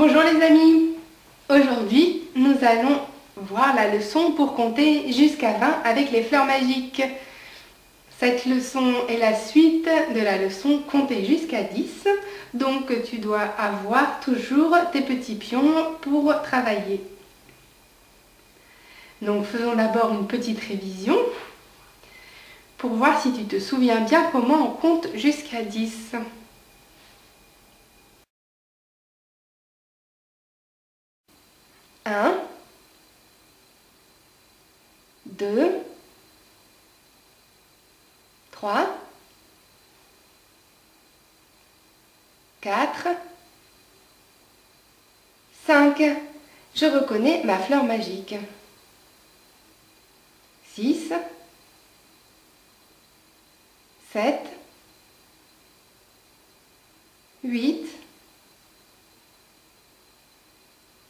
Bonjour les amis. Aujourd'hui, nous allons voir la leçon pour compter jusqu'à 20 avec les fleurs magiques. Cette leçon est la suite de la leçon compter jusqu'à 10. Donc tu dois avoir toujours tes petits pions pour travailler. Donc faisons d'abord une petite révision pour voir si tu te souviens bien comment on compte jusqu'à 10. 1, 2, 3, 4, 5. Je reconnais ma fleur magique. 6, 7, 8,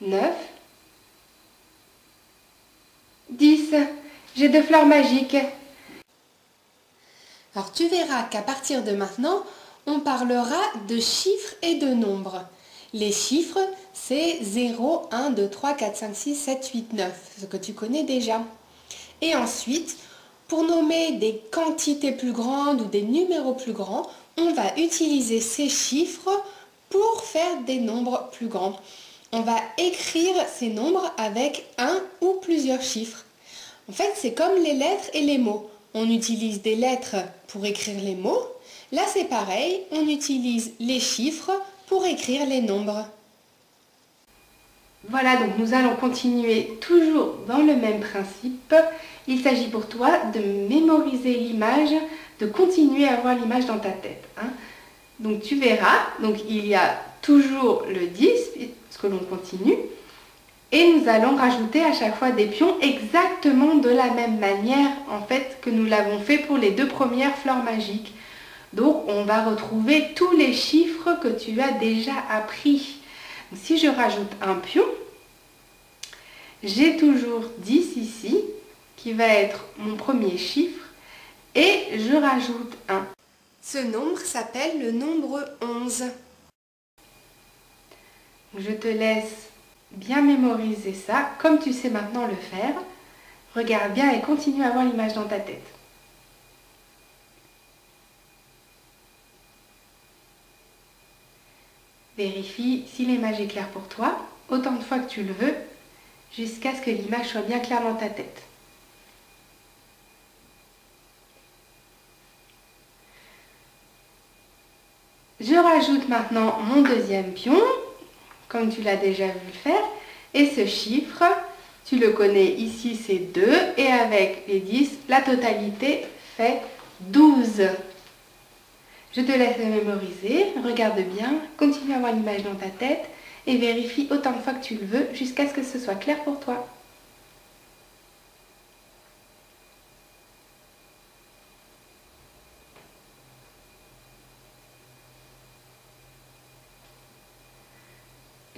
9, 10. J'ai 2 fleurs magiques. Alors tu verras qu'à partir de maintenant, on parlera de chiffres et de nombres. Les chiffres, c'est 0, 1, 2, 3, 4, 5, 6, 7, 8, 9, ce que tu connais déjà. Et ensuite, pour nommer des quantités plus grandes ou des numéros plus grands, on va utiliser ces chiffres pour faire des nombres plus grands. On va écrire ces nombres avec un ou plusieurs chiffres. En fait, c'est comme les lettres et les mots. On utilise des lettres pour écrire les mots. Là, c'est pareil, on utilise les chiffres pour écrire les nombres. Voilà, donc nous allons continuer toujours dans le même principe. Il s'agit pour toi de mémoriser l'image, de continuer à avoir l'image dans ta tête. Donc tu verras, donc il y a toujours le 10, parce que l'on continue. Et nous allons rajouter à chaque fois des pions exactement de la même manière en fait que nous l'avons fait pour les 2 premières fleurs magiques. Donc on va retrouver tous les chiffres que tu as déjà appris. Donc, si je rajoute un pion, j'ai toujours 10 ici qui va être mon premier chiffre et je rajoute 1. Ce nombre s'appelle le nombre 11. Je te laisse bien mémoriser ça, comme tu sais maintenant le faire. Regarde bien et continue à avoir l'image dans ta tête. Vérifie si l'image est claire pour toi, autant de fois que tu le veux, jusqu'à ce que l'image soit bien claire dans ta tête. Je rajoute maintenant mon deuxième pion, comme tu l'as déjà vu le faire, et ce chiffre, tu le connais ici, c'est 2, et avec les 10, la totalité fait 12. Je te laisse le mémoriser, regarde bien, continue à avoir l'image dans ta tête, et vérifie autant de fois que tu le veux, jusqu'à ce que ce soit clair pour toi.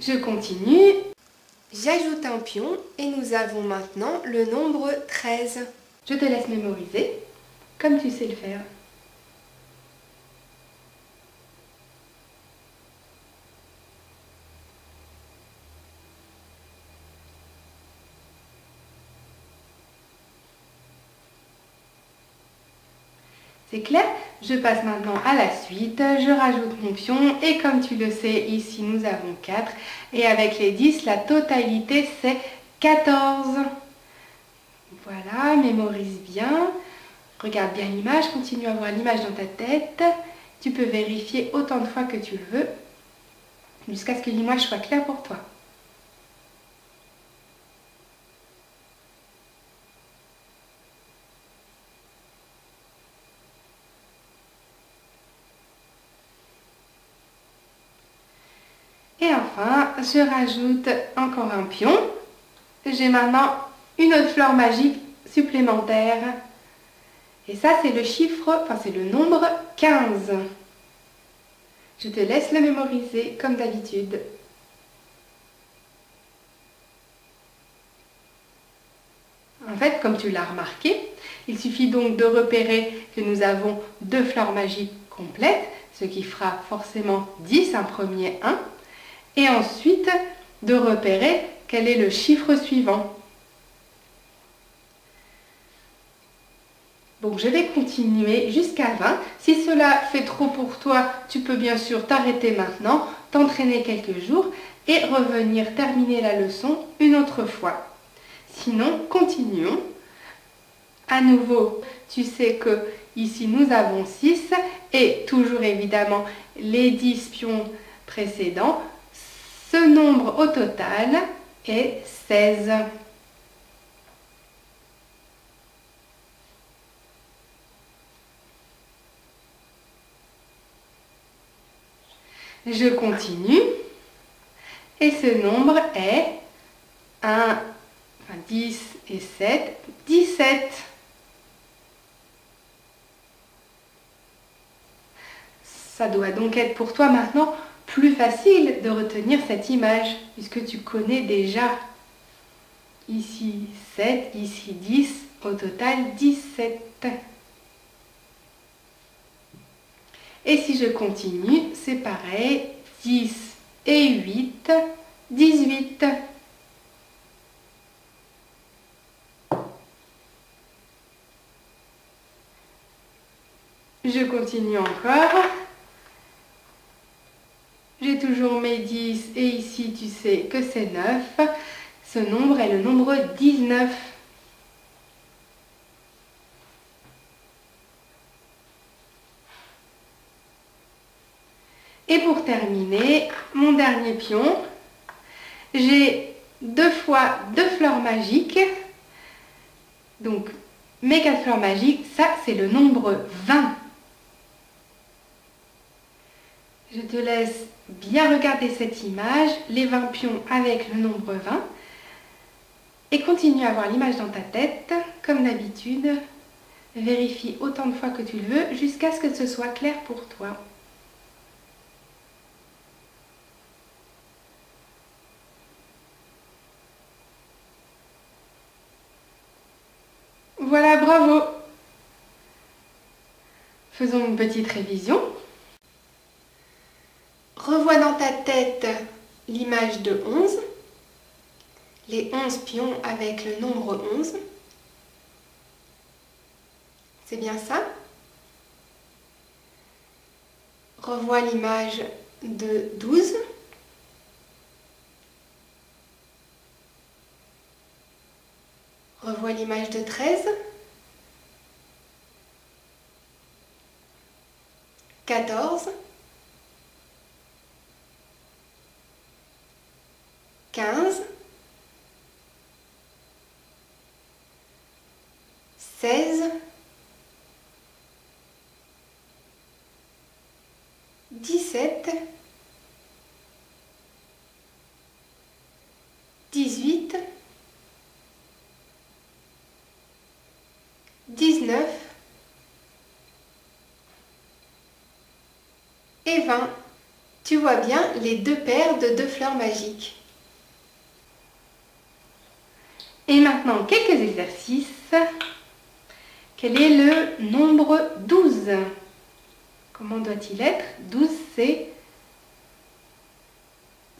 Je continue, j'ajoute un pion et nous avons maintenant le nombre 13. Je te laisse mémoriser, comme tu sais le faire. C'est clair? Je passe maintenant à la suite, je rajoute mon pion et comme tu le sais, ici nous avons 4 et avec les 10, la totalité c'est 14. Voilà, mémorise bien, regarde bien l'image, continue à avoir l'image dans ta tête. Tu peux vérifier autant de fois que tu le veux jusqu'à ce que l'image soit claire pour toi. Et enfin, je rajoute encore un pion. J'ai maintenant une autre fleur magique supplémentaire. Et ça, c'est le chiffre, enfin c'est le nombre 15. Je te laisse le mémoriser comme d'habitude. En fait, comme tu l'as remarqué, il suffit donc de repérer que nous avons 2 fleurs magiques complètes, ce qui fera forcément 10, un premier 1. et ensuite de repérer quel est le chiffre suivant. Donc je vais continuer jusqu'à 20. Si cela fait trop pour toi, tu peux bien sûr t'arrêter maintenant, t'entraîner quelques jours et revenir terminer la leçon une autre fois. Sinon, continuons. À nouveau, tu sais que ici nous avons 6 et toujours évidemment les 10 pions précédents. Ce nombre au total est 16. Je continue et ce nombre est 10 et 7, 17. Ça doit donc être pour toi maintenant plus facile de retenir cette image puisque tu connais déjà. Ici 7, ici 10, au total 17. Et si je continue, c'est pareil, 10 et 8, 18. Je continue encore. J'ai toujours mes 10 et ici tu sais que c'est 9. Ce nombre est le nombre 19. Et pour terminer, mon dernier pion, j'ai 2 fois 2 fleurs magiques. Donc mes 4 fleurs magiques, ça c'est le nombre 20. Je te laisse bien regarder cette image, les 20 pions avec le nombre 20. Et continue à avoir l'image dans ta tête, comme d'habitude. Vérifie autant de fois que tu le veux, jusqu'à ce que ce soit clair pour toi. Voilà, bravo! Faisons une petite révision. Revois dans ta tête l'image de 11, les 11 pions avec le nombre 11. C'est bien ça? Revois l'image de 12. Revois l'image de 13. 14. 15, 16, 17, 18, 19 et 20. Tu vois bien les 2 paires de 2 fleurs magiques. Et maintenant, quelques exercices. Quel est le nombre 12? Comment doit-il être? 12,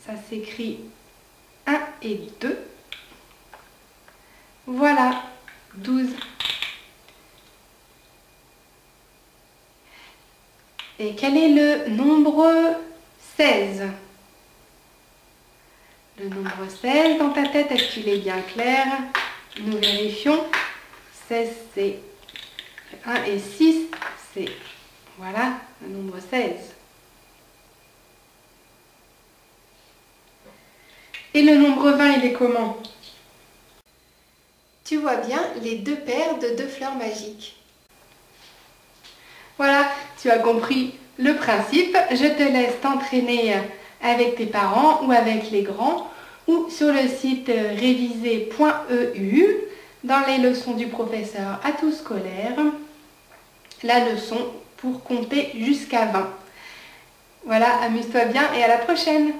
ça s'écrit 1 et 2. Voilà, 12. Et quel est le nombre 16? Le nombre 16 dans ta tête, est-ce qu'il est bien clair? Nous vérifions. 16, c'est 1 et 6, c'est, voilà, le nombre 16. Et le nombre 20, il est comment? Tu vois bien les 2 paires de 2 fleurs magiques. Voilà, tu as compris le principe. Je te laisse t'entraîner avec tes parents ou avec les grands ou sur le site réviser.eu dans les leçons du professeur à tout scolaire, la leçon pour compter jusqu'à 20. Voilà, amuse-toi bien et à la prochaine!